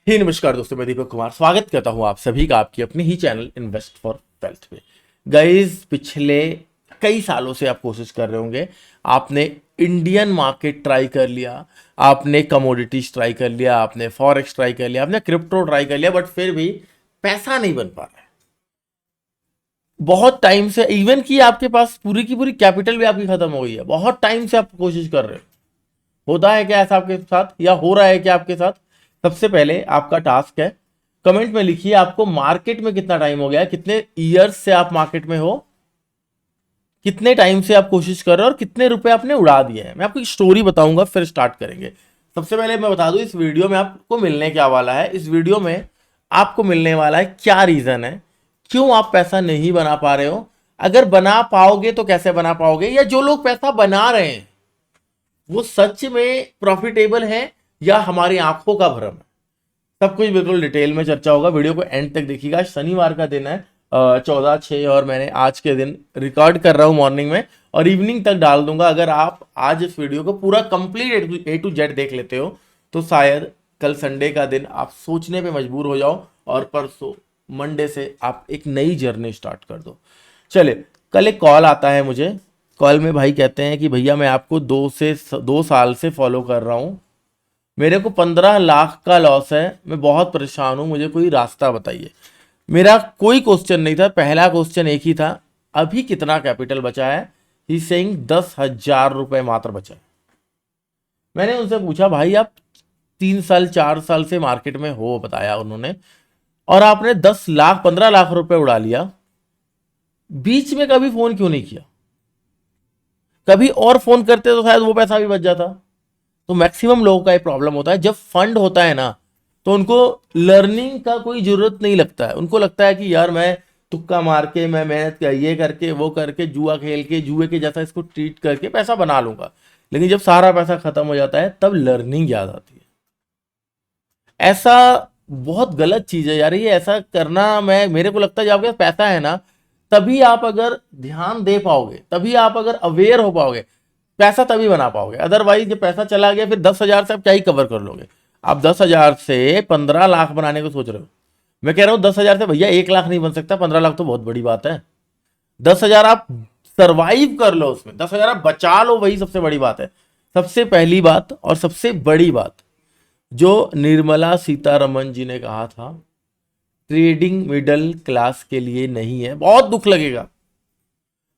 ही नमस्कार दोस्तों, मैं दीपक कुमार स्वागत करता हूं आप सभी का आपकी अपने ही चैनल इन्वेस्ट फॉर वेल्थ पे। गाइस, पिछले कई सालों से आप कोशिश कर रहे होंगे। आपने इंडियन मार्केट ट्राई कर लिया, आपने कमोडिटीज ट्राई कर लिया, आपने फॉरेक्स ट्राई कर लिया, आपने क्रिप्टो ट्राई कर लिया, बट फिर भी पैसा नहीं बन पा रहा है। बहुत टाइम से, इवन कि आपके पास पूरी की पूरी कैपिटल भी आपकी खत्म हो गई है। बहुत टाइम से आप कोशिश कर रहे हो। होता है क्या ऐसा आपके साथ, या हो रहा है क्या आपके साथ? सबसे पहले आपका टास्क है, कमेंट में लिखिए आपको मार्केट में कितना टाइम हो गया है, कितने ईयर्स से आप मार्केट में हो, कितने टाइम से आप कोशिश कर रहे हो और कितने रुपए आपने उड़ा दिए हैं। मैं आपको एक स्टोरी बताऊंगा, फिर स्टार्ट करेंगे। सबसे पहले मैं बता दूं, इस वीडियो में आपको मिलने क्या वाला है। इस वीडियो में आपको मिलने वाला है क्या रीजन है, क्यों आप पैसा नहीं बना पा रहे हो, अगर बना पाओगे तो कैसे बना पाओगे, या जो लोग पैसा बना रहे हैं वो सच में प्रॉफिटेबल है या हमारी आंखों का भ्रम है। सब कुछ बिल्कुल डिटेल में चर्चा होगा। वीडियो को एंड तक देखिएगा। शनिवार का दिन है, 14/6, और मैंने आज के दिन रिकॉर्ड कर रहा हूँ मॉर्निंग में, और इवनिंग तक डाल दूंगा। अगर आप आज इस वीडियो को पूरा कंप्लीट A to Z देख लेते हो तो शायद कल संडे का दिन आप सोचने पे मजबूर हो जाओ और परसों मंडे से आप एक नई जर्नी स्टार्ट कर दो। चलिए, कल एक कॉल आता है मुझे। कॉल में भाई कहते हैं कि भैया मैं आपको 2 साल से फॉलो कर रहा हूँ, मेरे को 15 लाख का लॉस है, मैं बहुत परेशान हूं, मुझे कोई रास्ता बताइए। मेरा कोई क्वेश्चन नहीं था, पहला क्वेश्चन एक ही था, अभी कितना कैपिटल बचा है। ही सेइंग 10,000 रुपए मात्र बचा है। मैंने उनसे पूछा भाई आप 3 साल 4 साल से मार्केट में हो, बताया उन्होंने, और आपने 10 लाख 15 लाख रुपए उड़ा लिया, बीच में कभी फोन क्यों नहीं किया? कभी और फोन करते तो शायद वो पैसा भी बच जाता। तो मैक्सिमम लोगों का ये प्रॉब्लम होता है, जब फंड होता है ना तो उनको लर्निंग का कोई जरूरत नहीं लगता है। उनको लगता है कि यार मैं तुक्का मार के, मैं मेहनत कर, ये करके वो करके, जुआ खेल के, जुए के जैसा इसको ट्रीट करके पैसा बना लूंगा। लेकिन जब सारा पैसा खत्म हो जाता है तब लर्निंग याद आती है। ऐसा बहुत गलत चीज है यार, ये ऐसा करना। मैं मेरे को लगता है जब आपके पास पैसा है ना, तभी आप अगर ध्यान दे पाओगे, तभी आप अगर अवेयर हो पाओगे, पैसा तभी बना पाओगे। अदरवाइज जब पैसा चला गया, फिर 10,000 से आप क्या ही कवर कर लोगे? आप 10,000 से 15 लाख बनाने को सोच रहे हो। मैं कह रहा हूं 10,000 से भैया 1 लाख नहीं बन सकता, 15 लाख तो बहुत बड़ी बात है। 10,000 आप सरवाइव कर लो, उसमें 10,000 आप बचा लो, वही सबसे बड़ी बात है। सबसे पहली बात और सबसे बड़ी बात जो निर्मला सीतारमन जी ने कहा था, ट्रेडिंग मिडिल क्लास के लिए नहीं है। बहुत दुख लगेगा,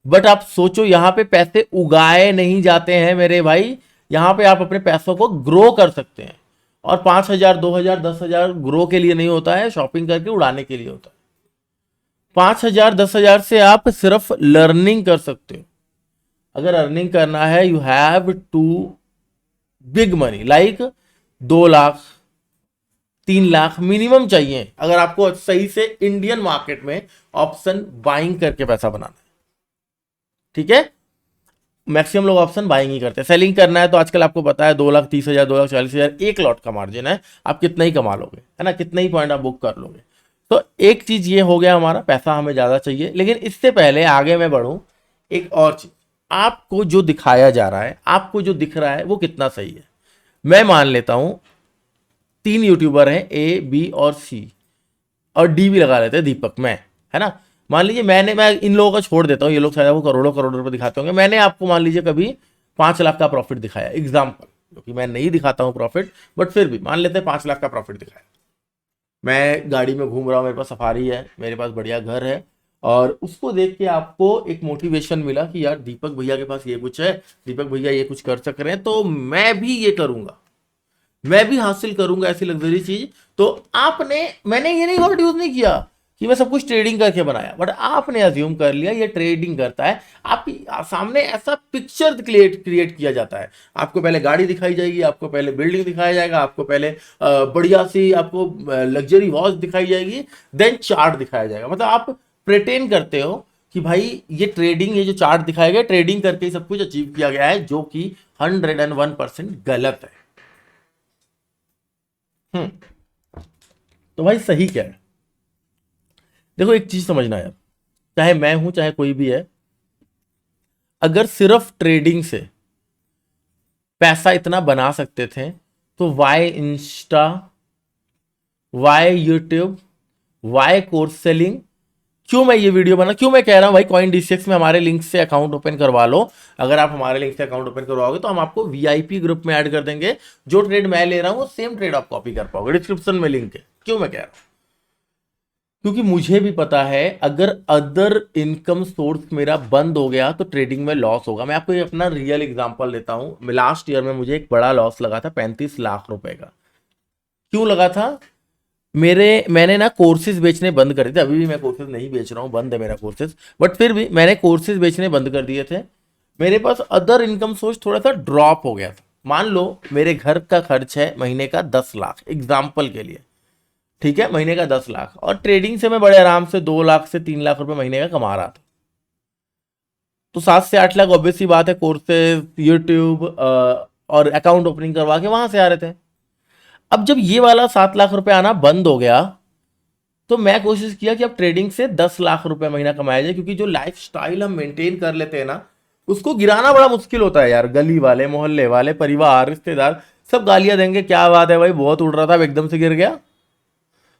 बट आप सोचो, यहां पे पैसे उगाए नहीं जाते हैं मेरे भाई। यहां पे आप अपने पैसों को ग्रो कर सकते हैं, और 5,000 2,000 10,000 ग्रो के लिए नहीं होता है, शॉपिंग करके उड़ाने के लिए होता है। 5,000 10,000 से आप सिर्फ लर्निंग कर सकते हो। अगर अर्निंग करना है, you have to big money, like 2 lakh 3 lakh minimum चाहिए, अगर आपको सही से इंडियन मार्केट में ऑप्शन बाइंग करके पैसा बनाना है। ठीक है, मैक्सिमम लोग ऑप्शन बाइंग ही करते हैं। सेलिंग करना है तो आजकल आपको पता है 2,30,000 2,40,000 एक लॉट का मार्जिन है। आप कितना ही कमा लोगे, है ना, कितना ही पॉइंट आप बुक कर लोगे। तो एक चीज ये हो गया, हमारा पैसा हमें ज्यादा चाहिए। लेकिन इससे पहले आगे मैं बढ़ूं, एक और चीज, आपको जो दिखाया जा रहा है, आपको जो दिख रहा है वो कितना सही है। मैं मान लेता हूं 3 यूट्यूबर हैं, A B और C, और D भी लगा लेते हैं, दीपक, मैं, है ना। मान लीजिए मैं इन लोगों का छोड़ देता हूँ, ये लोग शायद आपको करोड़ों करोड़ रुपए दिखाते होंगे। मैंने आपको मान लीजिए कभी 5 लाख का प्रॉफिट दिखाया, एग्जाम्पल, क्योंकि मैं नहीं दिखाता हूँ प्रॉफिट, बट फिर भी मान लेते हैं 5 लाख का प्रॉफिट दिखाया। मैं गाड़ी में घूम रहा हूँ, मेरे पास सफारी है, मेरे पास बढ़िया घर है, और उसको देख के आपको एक मोटिवेशन मिला कि यार दीपक भैया के पास ये कुछ है, दीपक भैया ये कुछ कर सक रहे हैं, तो मैं भी ये करूंगा, मैं भी हासिल करूंगा ऐसी लग्जरी चीज। तो आपने, मैंने ये नहीं वर्ड यूज नहीं किया कि मैं सब कुछ ट्रेडिंग करके बनाया, बट आपने अज्यूम कर लिया ये ट्रेडिंग करता है। आप सामने ऐसा पिक्चर क्रिएट किया जाता है। आपको पहले गाड़ी दिखाई जाएगी, आपको पहले बिल्डिंग दिखाया जाएगा, आपको पहले बढ़िया सी आपको लग्जरी वॉच दिखाई जाएगी, देन चार्ट दिखाया जाएगा। मतलब आप प्रिटेंड करते हो कि भाई ये ट्रेडिंग, ये जो चार्ट दिखाया गया, ट्रेडिंग करके ही सब कुछ अचीव किया गया है, जो कि 101% गलत है। हम्म। तो भाई सही क्या है? देखो, एक चीज समझना यार, चाहे मैं हूं चाहे कोई भी है, अगर सिर्फ ट्रेडिंग से पैसा इतना बना सकते थे तो why insta, why YouTube, why course selling. क्यों मैं ये वीडियो बना, क्यों मैं कह रहा हूँ भाई कॉइन DCX में हमारे लिंक से अकाउंट ओपन करवा लो। अगर आप हमारे लिंक से अकाउंट ओपन करवाओगे तो हम आपको VIP ग्रुप में ऐड कर देंगे। जो ट्रेड मैं ले रहा हूँ वो सेम ट्रेड आप कॉपी कर पाओगे, डिस्क्रिप्शन में लिंक है। क्यों मैं कह रहा हूँ, क्योंकि मुझे भी पता है अगर अदर इनकम सोर्स मेरा बंद हो गया तो ट्रेडिंग में लॉस होगा। मैं आपको ये अपना रियल एग्जांपल देता हूं। लास्ट ईयर में मुझे एक बड़ा लॉस लगा था 35 लाख रुपए का। क्यों लगा था? मैंने ना कोर्सेज बेचने बंद कर दिए थे। अभी भी मैं कोर्सेज नहीं बेच रहा हूँ, बंद है मेरा कोर्सेज, बट फिर भी मैंने कोर्सेज बेचने बंद कर दिए थे। मेरे पास अदर इनकम सोर्स थोड़ा सा ड्रॉप हो गया था। मान लो मेरे घर का खर्च है महीने का 10 लाख, एग्जाम्पल के लिए, ठीक है, महीने का 10 लाख, और ट्रेडिंग से मैं बड़े आराम से 2 लाख से 3 लाख रुपए महीने का कमा रहा था। तो 7 से 8 लाख ऑब्वियस सी बात है कोर्सेज, यूट्यूब और अकाउंट ओपनिंग करवा के वहां से आ रहे थे। अब जब ये वाला 7 लाख रुपए आना बंद हो गया तो मैं कोशिश किया कि अब ट्रेडिंग से 10 लाख रुपए महीना कमाया जाए, क्योंकि जो लाइफ स्टाइल हम मेंटेन कर लेते हैं ना, उसको गिराना बड़ा मुश्किल होता है यार। गली वाले, मोहल्ले वाले, परिवार, रिश्तेदार सब गालियां देंगे, क्या बात है भाई बहुत उड़ रहा था, अब एकदम से गिर गया।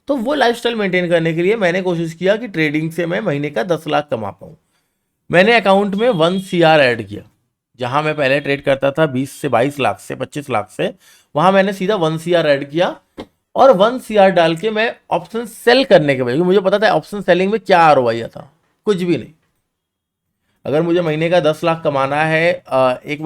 तो वो लाइफस्टाइल मेंटेन करने के लिए मैंने कोशिश किया कि ट्रेडिंग से मैं महीने का 10 लाख कमा पाऊं। मैंने अकाउंट में 1 CR ऐड किया। जहां मैं पहले ट्रेड करता था 20 से 22 लाख से 25 लाख से, वहां मैंने सीधा 1 CR ऐड किया। और 1 CR डाल के मैं ऑप्शन सेल करने के बाद, मुझे पता था ऑप्शन सेलिंग में क्या ROI था, कुछ भी नहीं। अगर मुझे महीने का 10 लाख कमाना है, एक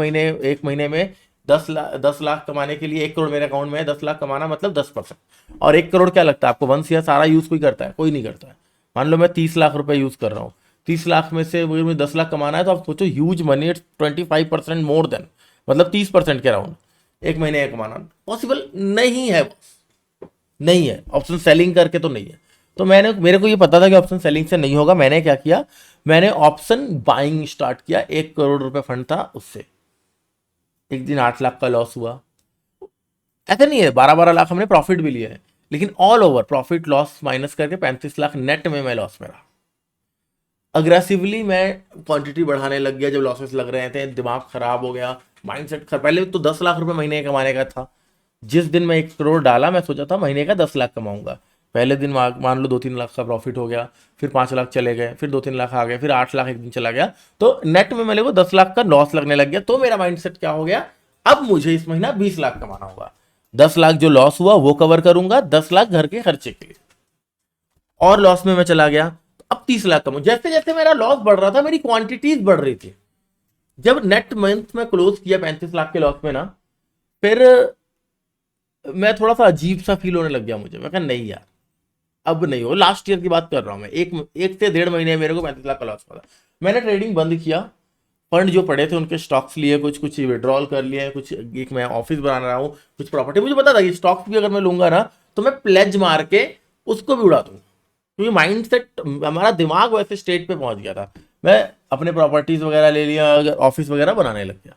महीने में 10 लाख कमाने के लिए 1 करोड़ मेरे अकाउंट में है, 10 लाख कमाना मतलब 10%। और 1 करोड़ क्या लगता है आपको? 1 CR सारा यूज कोई करता है? कोई नहीं करता है। मान लो मैं 30 लाख रुपए यूज कर रहा हूँ, 30 लाख में से मुझे 10 लाख कमाना है, तो आप सोचो huge money, it's 25% more than, मतलब 30% के अराउंड एक महीने का कमाना पॉसिबल नहीं है, नहीं है। ऑप्शन सेलिंग करके तो नहीं है। तो मेरे को ये पता था कि ऑप्शन सेलिंग से नहीं होगा। मैंने क्या किया, मैंने ऑप्शन बाइंग स्टार्ट किया। 1 करोड़ रुपए फंड था उससे। एक दिन 8 लाख का लॉस हुआ। ऐसा नहीं है, 12-12 लाख हमने प्रॉफिट भी लिया है, लेकिन all over profit loss minus करके 35 लाख नेट में मैं लॉस में रहा। अग्रेसिवली मैं क्वांटिटी बढ़ाने लग गया जब लॉसेस लग रहे थे, दिमाग खराब हो गया, माइंडसेट खराब। पहले तो 10 लाख रुपए महीने कमाने का था। जिस दिन मैं 1 करोड़ डाला मैं सोचा था महीने का 10 लाख कमाऊंगा। पहले दिन मान लो 2-3 लाख का प्रॉफिट हो गया, फिर 5 लाख चले गए, फिर 2-3 लाख आ गए, फिर 8 लाख एक दिन चला गया। तो नेट में मेरे को 10 लाख का लॉस लगने लग गया। तो मेरा माइंडसेट क्या हो गया, अब मुझे इस महीना 20 लाख कमाना होगा। 10 लाख जो लॉस हुआ वो कवर करूंगा, 10 लाख घर के खर्चे के लिए। और लॉस में मैं चला गया, अब 30 लाख कमाऊं। जैसे जैसे मेरा लॉस बढ़ रहा था मेरी क्वांटिटीज बढ़ रही थी। जब नेट मंथ में क्लोज किया 35 लाख के लॉस में ना, फिर मैं थोड़ा सा अजीब सा फील होने लग गया मुझे। मैं कहा नहीं यार अब नहीं हो। लास्ट ईयर की बात कर रहा हूं मैं, एक से 1.5 महीने मेरे को 35 लाख का लॉस पड़ा। मैंने ट्रेडिंग बंद किया। फंड जो पड़े थे उनके स्टॉक्स लिए, कुछ कुछ विड्रॉल कर लिए, कुछ एक मैं ऑफिस बना रहा हूँ, कुछ प्रॉपर्टी। मुझे पता था कि स्टॉक्स भी अगर मैं लूंगा ना तो मैं प्लेज मार के उसको भी उड़ा दूंगा, क्योंकि माइंड सेट, हमारा दिमाग वैसे स्टेट पे पहुंच गया था। मैं अपने प्रॉपर्टीज वगैरह ले लिया, ऑफिस वगैरह बनाने लग गया।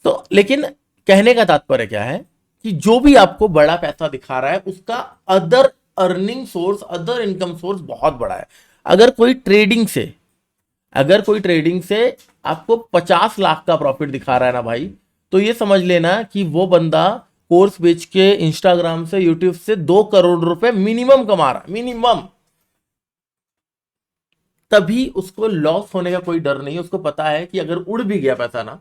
तो लेकिन कहने का तात्पर्य क्या है कि जो भी आपको बड़ा पैसा दिखा रहा है उसका other earning source, other income source बहुत बड़ा है। अगर कोई ट्रेडिंग से आपको 50 लाख का प्रॉफिट दिखा रहा है ना भाई, तो ये समझ लेना कि वो बंदा कोर्स बेच के इंस्टाग्राम से, यूट्यूब से 2 करोड़ रुपए मिनिमम कमा रहा है, मिनिमम। तभी उसको लॉस होने का कोई डर नहीं है। उसको पता है कि अगर उड़ भी गया पैसा ना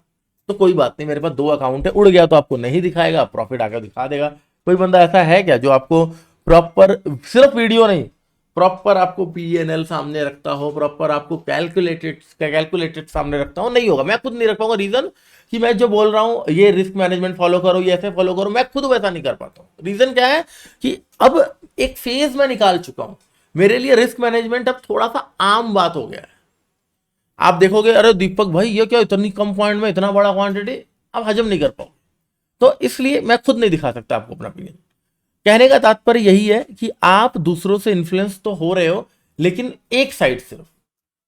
तो कोई बात नहीं, मेरे पास 2 अकाउंट है। उड़ गया तो आपको नहीं दिखाएगा, प्रॉफिट आकर दिखा देगा। कोई बंदा ऐसा है क्या जो आपको प्रॉपर, सिर्फ वीडियो नहीं, प्रॉपर आपको PNL सामने रखता हो, प्रॉपर आपको कैलकुलेटेड सामने रखता हो? नहीं होगा। मैं खुद नहीं रख पाऊंगा। रीजन कि मैं जो बोल रहा हूं ये रिस्क मैनेजमेंट फॉलो करो, ये ऐसे फॉलो करो, मैं खुद वैसा नहीं कर पाता हूं। रीजन क्या है कि अब एक फेज में निकाल चुका हूं। मेरे लिए रिस्क मैनेजमेंट अब थोड़ा सा आम बात हो गया है। आप देखोगे अरे दीपक भाई ये क्या, इतनी कम पॉइंट में इतना बड़ा क्वांटिटी, आप हजम नहीं कर पाओ। तो इसलिए मैं खुद नहीं दिखा सकता आपको अपना ओपिनियन। कहने का तात्पर्य यही है कि आप दूसरों से इन्फ्लुएंस तो हो रहे हो, लेकिन एक साइड सिर्फ।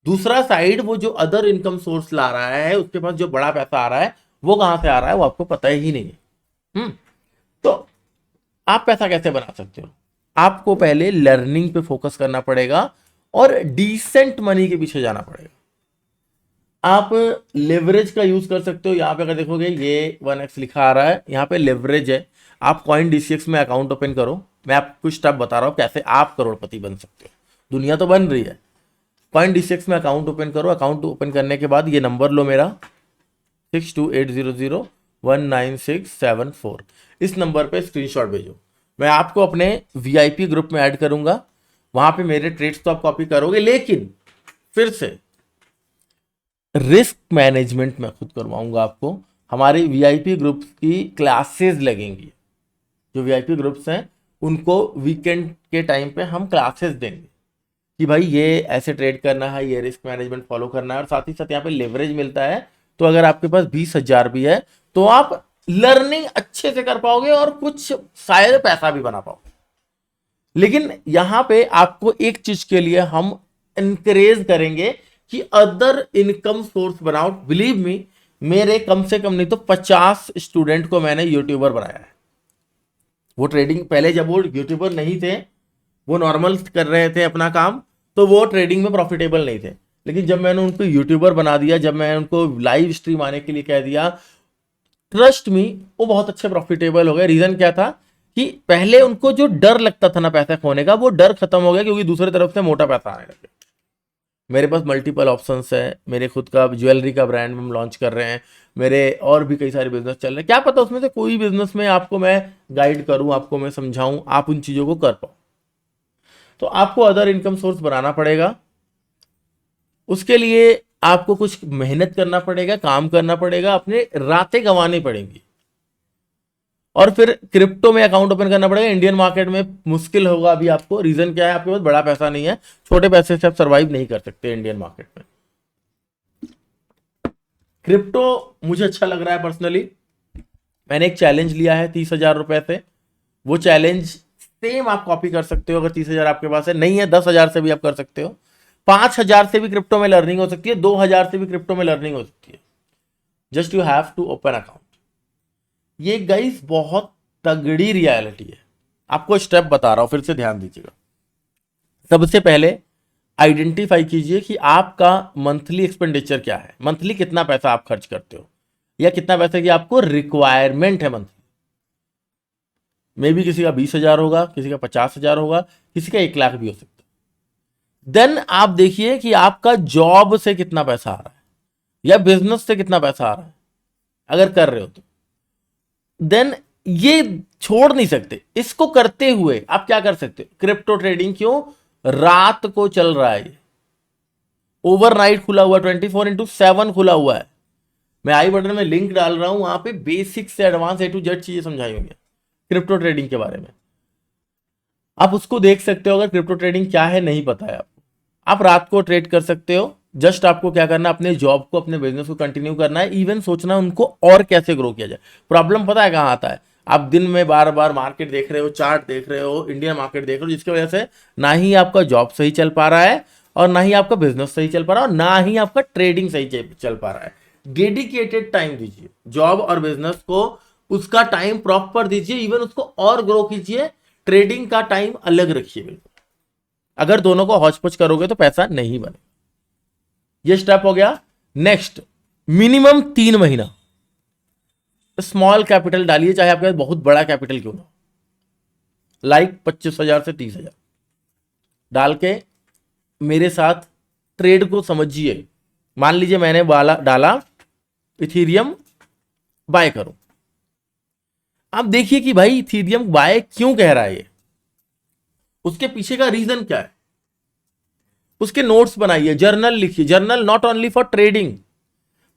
दूसरा साइड, वो जो अदर इनकम सोर्स ला रहा है, उसके पास जो बड़ा पैसा आ रहा है, वो कहां से आ रहा है वो आपको पता ही नहीं है। तो आप पैसा कैसे बना सकते हो? आपको पहले लर्निंग पे फोकस करना पड़ेगा और डिसेंट मनी के पीछे जाना पड़ेगा। आप लेवरेज का यूज कर सकते हो। यहां पे अगर देखोगे ये 1x लिखा आ रहा है, यहां पे लेवरेज है। आप कॉइन DCX में अकाउंट ओपन करो। मैं आपको स्टेप बता रहा हूँ कैसे आप करोड़पति बन सकते हो, दुनिया तो बन रही है। कॉइन DCX में अकाउंट ओपन करो। अकाउंट ओपन करने के बाद ये नंबर लो मेरा 6280019674, इस नंबर पे स्क्रीनशॉट भेजो। मैं आपको अपने VIP ग्रुप में ऐड करूंगा, वहां पे मेरे ट्रेड्स तो आप कॉपी करोगे, लेकिन फिर से रिस्क मैनेजमेंट मैं खुद करवाऊंगा आपको। हमारी VIP ग्रुप की क्लासेस लगेंगी, जो VIP ग्रुप्स हैं उनको वीकेंड के टाइम पे हम क्लासेस देंगे कि भाई ये ऐसे ट्रेड करना है, ये रिस्क मैनेजमेंट फॉलो करना है, और साथ ही साथ यहाँ पे लेवरेज मिलता है। तो अगर आपके पास 20,000 भी है तो आप लर्निंग अच्छे से कर पाओगे और कुछ शायद पैसा भी बना पाओगे। लेकिन यहां पे आपको एक चीज के लिए हम इंकरेज करेंगे कि अदर इनकम सोर्स बनाओ। बिलीव मी, मेरे कम से कम नहीं तो 50 स्टूडेंट को मैंने यूट्यूबर बनाया है। वो ट्रेडिंग पहले जब वो यूट्यूबर नहीं थे, वो नॉर्मल कर रहे थे अपना काम, तो वो ट्रेडिंग में प्रॉफिटेबल नहीं थे। लेकिन जब मैंने उनको यूट्यूबर बना दिया, जब मैंने उनको लाइव स्ट्रीम आने के लिए कह दिया, ट्रस्ट मी, वो बहुत अच्छे प्रॉफिटेबल हो गए। रीजन क्या था कि पहले उनको जो डर लगता था ना पैसा खोने का, वो डर खत्म हो गया, क्योंकि दूसरी तरफ से मोटा पैसा आने लगे। मेरे पास मल्टीपल ऑप्शंस है, मेरे खुद का ज्वेलरी का ब्रांड हम लॉन्च कर रहे हैं, मेरे और भी कई सारे बिजनेस चल रहे हैं। क्या पता उसमें से कोई बिजनेस में आपको मैं गाइड करूं, आपको मैं समझाऊं, आप उन चीजों को कर पाओ। तो आपको अदर इनकम सोर्स बनाना पड़ेगा। उसके लिए आपको कुछ मेहनत करना पड़ेगा, काम करना पड़ेगा, अपने रातें गंवानी पड़ेंगी, और फिर क्रिप्टो में अकाउंट ओपन करना पड़ेगा। इंडियन मार्केट में मुश्किल होगा अभी आपको। रीजन क्या है, आपके पास बड़ा पैसा नहीं है, छोटे पैसे से आप सर्वाइव नहीं कर सकते इंडियन मार्केट में। क्रिप्टो मुझे अच्छा लग रहा है पर्सनली। मैंने एक चैलेंज लिया है 30,000 रुपए से। वो चैलेंज सेम आप कॉपी कर सकते हो। अगर 30,000 आपके पास है, नहीं है 10,000 से भी आप कर सकते हो, 5,000 से भी क्रिप्टो में लर्निंग हो सकती है, 2,000 से भी क्रिप्टो में लर्निंग हो सकती है। Just you have to open account. ये गाइस बहुत तगड़ी रियलिटी है। आपको स्टेप बता रहा हूं, फिर से ध्यान दीजिएगा। सबसे पहले आइडेंटिफाई कीजिए कि आपका मंथली एक्सपेंडिचर क्या है, मंथली कितना पैसा आप खर्च करते हो, या कितना पैसे की आपको रिक्वायरमेंट है मंथली। मे बी किसी का 20,000 होगा, किसी का 50,000 होगा, किसी का 1,00,000 भी हो सकता है। देन आप देखिए कि आपका जॉब से कितना पैसा आ रहा है, या बिजनेस से कितना पैसा आ रहा है, अगर कर रहे हो तो। देन ये छोड़ नहीं सकते। इसको करते हुए आप क्या कर सकते हो, क्रिप्टो ट्रेडिंग क्यों, रात को चल रहा है, ओवरनाइट खुला हुआ, 24/7 खुला हुआ है। मैं आई बटन में लिंक डाल रहा हूं, वहां पे बेसिक से एडवांस A to Z चीजें समझाई होंगी क्रिप्टो ट्रेडिंग के बारे में। आप उसको देख सकते हो। अगर क्रिप्टो ट्रेडिंग क्या है नहीं पता है आपको, आप रात को ट्रेड कर सकते हो। जस्ट आपको क्या करना है, अपने जॉब को, अपने बिजनेस को कंटिन्यू करना है। इवन सोचना उनको और कैसे ग्रो किया जाए। प्रॉब्लम पता है कहां आता है, आप दिन में बार बार मार्केट देख रहे हो, चार्ट देख रहे हो, इंडियन मार्केट देख रहे हो, जिसकी वजह से ना ही आपका जॉब सही चल पा रहा है, और ना ही आपका बिजनेस सही चल पा रहा है, और ना ही आपका ट्रेडिंग सही चल पा रहा है। डेडिकेटेड टाइम दीजिए जॉब और बिजनेस को, उसका टाइम प्रॉपर दीजिए, इवन उसको और ग्रो कीजिए। ट्रेडिंग का टाइम अलग रखिए बिल्कुल। अगर दोनों को हौच पौच करोगे तो पैसा नहीं बने। ये स्टेप हो गया। नेक्स्ट, मिनिमम 3 महीना स्मॉल कैपिटल डालिए, चाहे आपके पास बहुत बड़ा कैपिटल क्यों ना, लाइक 25,000 से 30,000 डाल के मेरे साथ ट्रेड को समझिए। मान लीजिए मैंने डाला इथीरियम बाय करो। आप देखिए कि भाई इथीरियम बाय क्यों कह रहा है ये, उसके पीछे का रीजन क्या है। उसके नोट्स बनाइए, जर्नल लिखिए। Journal not only for trading,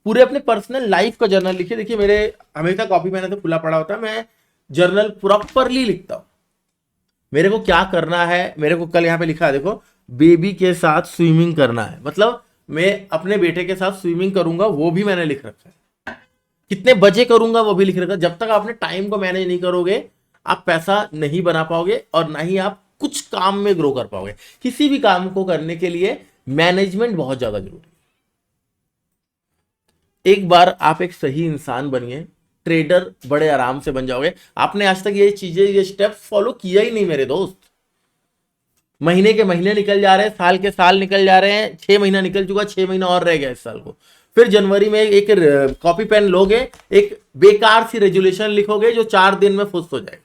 पूरे अपने पर्सनल लाइफ का जर्नल लिखिए। देखिए मेरे हमेशा कॉपी मैंने तो खुला पड़ा होता है, मैं जर्नल प्रॉपरली लिखता हूं। मेरे को क्या करना है, मेरे को कल यहां पे लिखा है देखो, बेबी के साथ स्विमिंग करना है, मतलब मैं अपने बेटे के साथ स्विमिंग करूंगा, वो भी मैंने लिख रखा है। कितने बजे करूंगा वो भी लिख रखा है। जब तक आपने टाइम को मैनेज नहीं करोगे, आप पैसा नहीं बना पाओगे, और ना ही आप कुछ काम में ग्रो कर पाओगे। किसी भी काम को करने के लिए मैनेजमेंट बहुत ज्यादा जरूरी है। एक बार आप एक सही इंसान बनिए, ट्रेडर बड़े आराम से बन जाओगे। आपने आज तक ये चीजें, ये स्टेप्स फॉलो किया ही नहीं मेरे दोस्त। महीने के महीने निकल जा रहे हैं, साल के साल निकल जा रहे हैं, 6 महीना निकल चुका, 6 महीना और रह गया इस साल को। फिर जनवरी में एक कॉपी पेन लोगे, एक बेकार सी रेजुलेशन लिखोगे जो 4 दिन में फुस हो जाएगा।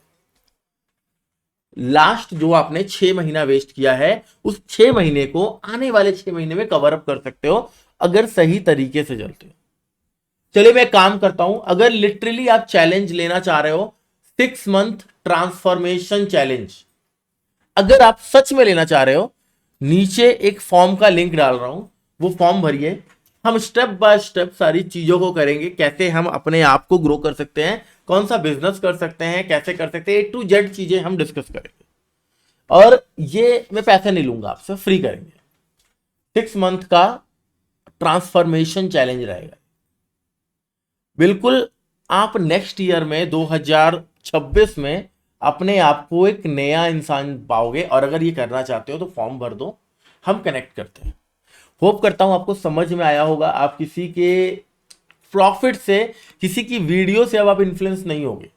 लास्ट जो आपने 6 महीना वेस्ट किया है, उस 6 महीने को आने वाले 6 महीने में कवर अप कर सकते हो अगर सही तरीके से चलते हो। चलिए मैं काम करता हूं, अगर लिटरली आप चैलेंज लेना चाह रहे हो 6 मंथ ट्रांसफॉर्मेशन चैलेंज, अगर आप सच में लेना चाह रहे हो, नीचे एक फॉर्म का लिंक डाल रहा हूं, वो फॉर्म भरिए। हम स्टेप बाय स्टेप सारी चीजों को करेंगे, कैसे हम अपने आप को ग्रो कर सकते हैं, कौन सा बिजनेस कर सकते हैं, कैसे कर सकते हैं, A to Z चीजें हम डिस्कस करेंगे। और ये मैं पैसे नहीं लूंगा आपसे, फ्री करेंगे। 6 मंथ का ट्रांसफॉर्मेशन चैलेंज रहेगा। बिल्कुल आप नेक्स्ट ईयर में 2026 में अपने आप को एक नया इंसान पाओगे। और अगर ये करना चाहते हो तो फॉर्म भर दो, हम कनेक्ट करते हैं। होप करता हूं आपको समझ में आया होगा। आप किसी के प्रॉफिट से, किसी की वीडियो से अब आप इन्फ्लुएंस नहीं होगे।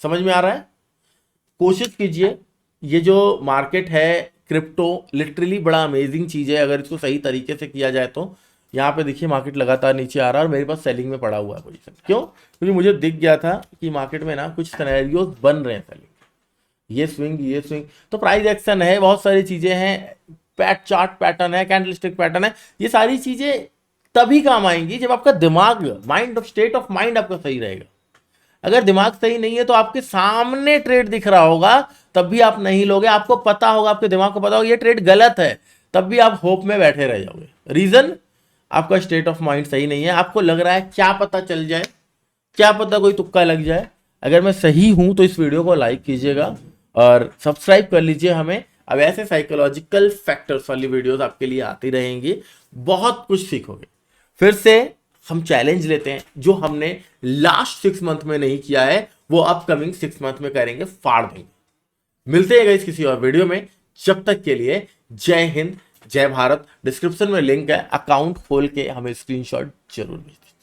समझ में आ रहा है? कोशिश कीजिए। ये जो मार्केट है क्रिप्टो, लिटरली बड़ा अमेजिंग चीज है अगर इसको सही तरीके से किया जाए तो। यहाँ पे देखिए मार्केट लगातार नीचे आ रहा है और मेरे पास सेलिंग में पड़ा हुआ है पोजीशन। क्यों? क्योंकि मुझे दिख गया था कि मार्केट में ना कुछ सिनेरियोज बन रहे हैं सेलिंग, ये स्विंग, तो प्राइस एक्शन है, बहुत सारी चीजें हैं, चार्ट पैटर्न है, कैंडलस्टिक पैटर्न है। ये सारी चीजें तभी काम आएंगी जब आपका दिमाग, mind of state of mind आपका सही रहेगा। अगर दिमाग सही नहीं है तो आपके सामने ट्रेड दिख रहा होगा तब भी आप नहीं लोगे। आपको पता होगा, आपके दिमाग को पता होगा ये ट्रेड गलत है, तब भी आप होप में बैठे रह जाओगे। रीजन, आपका स्टेट ऑफ माइंड सही नहीं है। आपको लग रहा है क्या पता चल जाए, क्या पता कोई तुक्का लग जाए। अगर मैं सही हूं तो इस वीडियो को लाइक कीजिएगा और सब्सक्राइब कर लीजिए हमें। अब ऐसे साइकोलॉजिकल फैक्टर्स वाली वीडियोस आपके लिए आती रहेंगी, बहुत कुछ सीखोगे। फिर से हम चैलेंज लेते हैं, जो हमने लास्ट 6 मंथ में नहीं किया है वो अपकमिंग 6 मंथ में करेंगे, फाड़ देंगे। मिलते हैं गाइस किसी और वीडियो में। जब तक के लिए जय हिंद, जय भारत। डिस्क्रिप्शन में लिंक है, अकाउंट खोल के हमें स्क्रीनशॉट जरूर भेज दीजिए।